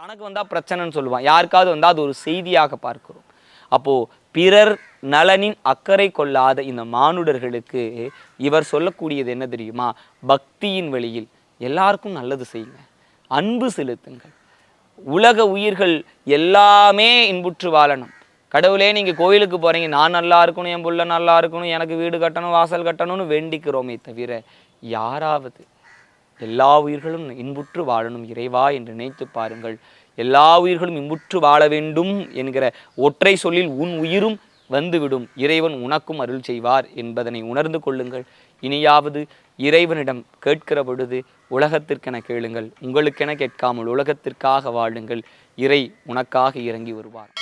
தனக்கு வந்தால் பிரச்சனைன்னு சொல்லுவான், யாருக்காவது வந்தால் அது ஒரு செய்தியாக பார்க்கிறோம். அப்போது பிறர் நலனின் அக்கறை கொள்ளாத இந்த மானுடர்களுக்கு இவர் சொல்லக்கூடியது என்ன தெரியுமா? பக்தியின் வழியில் எல்லாருக்கும் நல்லது செய்யுங்க, அன்பு செலுத்துங்கள். உலக உயிர்கள் எல்லாமே இன்புற்று வாழணும். கடவுளே நீங்கள் கோயிலுக்கு போகிறீங்க, நான் நல்லா இருக்கணும், என் புள்ள நல்லா இருக்கணும், எனக்கு வீடு கட்டணும், வாசல் கட்டணும்னு வேண்டிக்கிறோமே தவிர, யாராவது எல்லா உயிர்களும் இன்புற்று வாழணும் இறைவா என்று நினைத்து பாருங்கள். எல்லா உயிர்களும் இன்புற்று வாழ வேண்டும் என்கிற ஒற்றை சொல்லில் உன் உயிரும் வந்துவிடும். இறைவன் உனக்கும் அருள் செய்வார் என்பதனை உணர்ந்து கொள்ளுங்கள். இனியாவது இறைவனிடம் கேட்கிற பொழுது உலகத்திற்கென கேளுங்கள், உங்களுக்கென கேட்காமல் உலகத்திற்காக வாழுங்கள். இறை உனக்காக இறங்கி வருவார்.